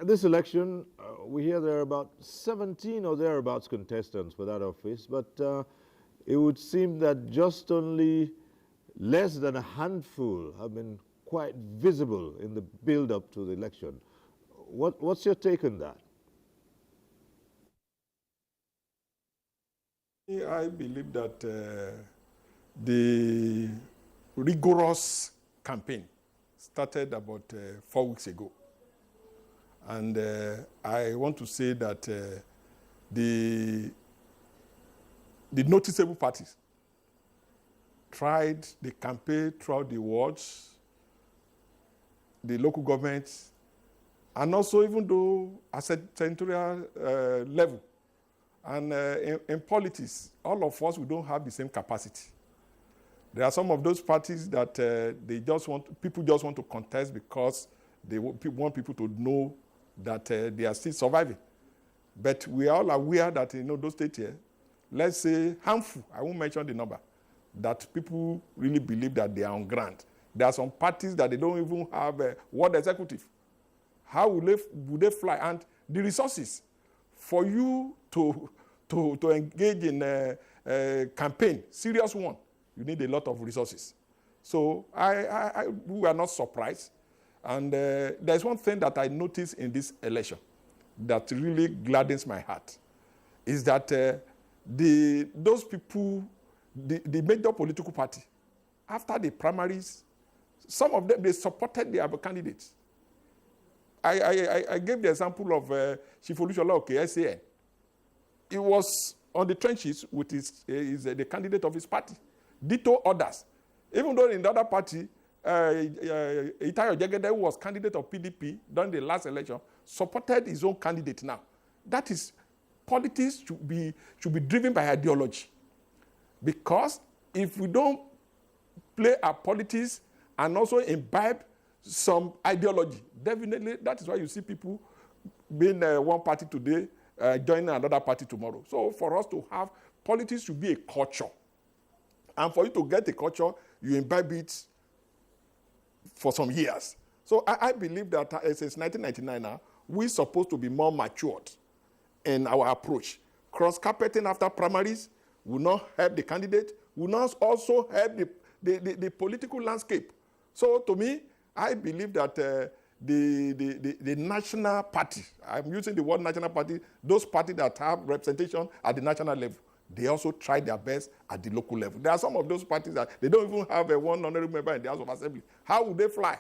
This election, we hear there are about 17 or thereabouts contestants for that office, but it would seem that just only less than a handful have been quite visible in the build-up to the election. What's your take on that? I believe that the rigorous campaign started about 4 weeks ago. And I want to say that the noticeable parties tried the campaign throughout the wards, the local governments, and also even though at a territorial level. And in politics, all of us, we don't have the same capacity. There are some of those parties that people just want to contest because they want people to know that they are still surviving. But we are all aware that in those states here, let's say handful, I won't mention the number, that people really believe that they are on ground. There are some parties that they don't even have a ward executive. How would they fly? And the resources for you to engage in a campaign, serious one, you need a lot of resources. So we are not surprised. And there's one thing that I noticed in this election that really gladdens my heart, is that those people, the major political party, after the primaries, some of them, they supported their candidates. I gave the example of Chief Olushola Oke, SAN. He was on the trenches with the candidate of his party. Ditto others. Even though in the other party, Itayo Jegede, who was candidate of PDP during the last election, supported his own candidate now. That is, politics should be driven by ideology. Because if we don't play our politics and also imbibe some ideology, definitely that is why you see people being one party today, joining another party tomorrow. So for us to have, politics should be a culture. And for you to get a culture, you imbibe it for some years. So I believe that since 1999 now, we're supposed to be more matured in our approach. Cross-carpeting after primaries will not help the candidate, will not also help the political landscape. So to me, I believe that the national party, I'm using the word national party, those parties that have representation at the national level, they also try their best at the local level. There are some of those parties that they don't even have a one honorable member in the House of Assembly. How would they fly?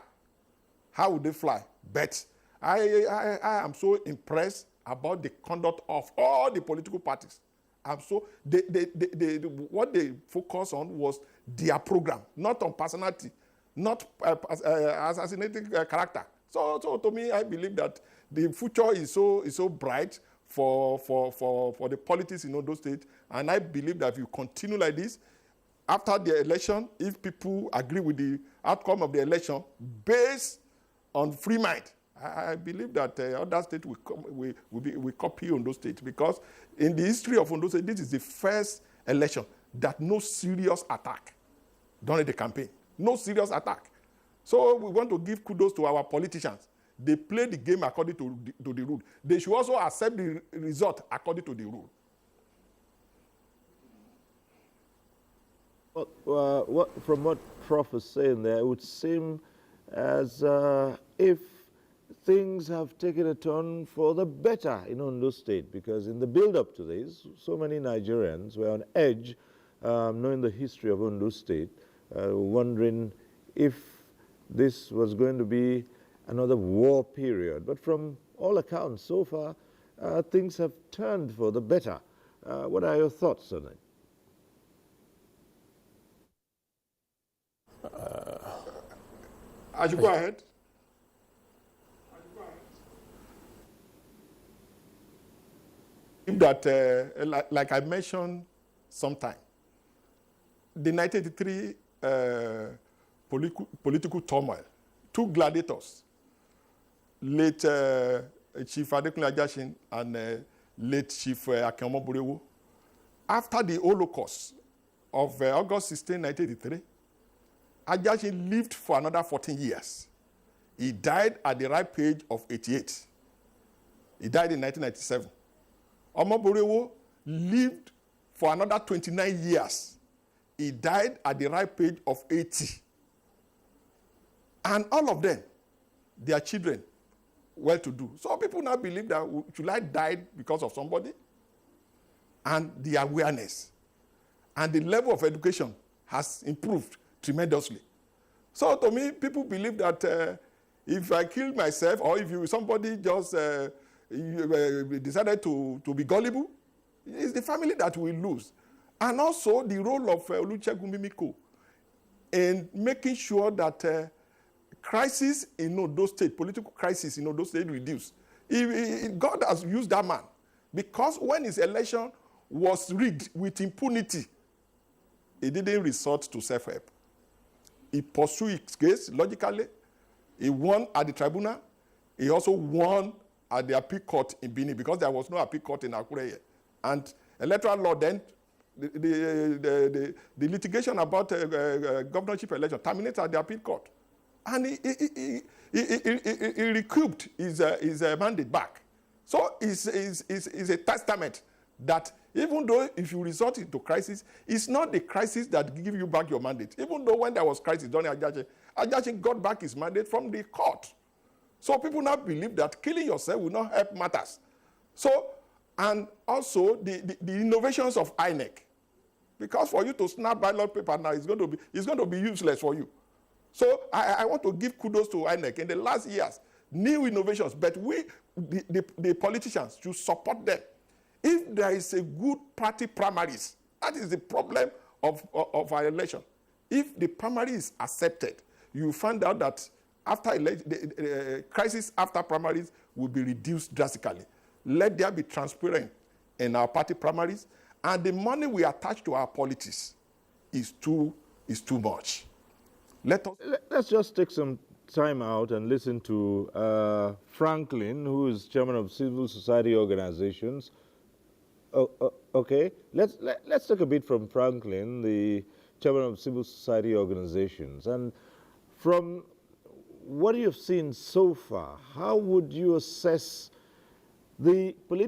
How would they fly? But I am so impressed about the conduct of all the political parties. I'm so what they focus on was their program, not on personality, not assassinating character. So to me, I believe that the future is so bright for the politics in those states, and I believe that if you continue like this, after the election, if people agree with the outcome of the election based on free mind, I believe that other states will copy Ondo State, because in the history of Ondo State, this is the first election that no serious attack during the campaign. No serious attack. So we want to give kudos to our politicians. They play the game according to the rule. They should also accept the result according to the rule. From what Prof is saying there, it would seem as if things have taken a turn for the better in Ondo State, because in the build-up to this, so many Nigerians were on edge, knowing the history of Ondo State, wondering if this was going to be another war period. But from all accounts, so far, things have turned for the better. What are your thoughts on it? I should go ahead. That, like I mentioned sometime, the 1983 political turmoil, two gladiators, late Chief Adekunle Ajashin and late Chief Akeomo Borewo, after the Holocaust of August 16, 1983, Ajashin lived for another 14 years. He died at the ripe age of 88. He died in 1997. Omoborewo lived for another 29 years. He died at the ripe age of 80. And all of them, their children, well-to-do. So people now believe that Chulai died because of somebody. And the awareness and the level of education has improved tremendously. So to me, people believe that if I kill myself, or if somebody just decided to be gullible, it's the family that will lose. And also the role of Olusegun Mimiko in making sure that crisis in Ondo State, political crisis in Ondo State reduced. God has used that man, because when his election was rigged with impunity, he didn't resort to self-help. He pursued his case logically. He won at the tribunal. He also won at the appeal court in Benin, because there was no appeal court in Akure. And electoral law then, the litigation about governorship election terminated at the appeal court. And he recouped his mandate back. So it's a testament that even though if you resort into crisis, it's not the crisis that give you back your mandate. Even though when there was crisis during Ajachin got back his mandate from the court. So people now believe that killing yourself will not help matters. So, and also the innovations of INEC. Because for you to snap ballot paper now, it's going to be useless for you. So I want to give kudos to INEC. In the last years, new innovations, but the politicians should support them. If there is a good party primaries, that is the problem of our election. If the primary is accepted, you find out that after the crisis after primaries will be reduced drastically. Let there be transparent in our party primaries, and the money we attach to our politics is too much. Let's just take some time out and listen to Franklin, who is chairman of civil society organizations. Okay, let's take a bit from Franklin, the chairman of civil society organizations. And from what you've seen so far, how would you assess the political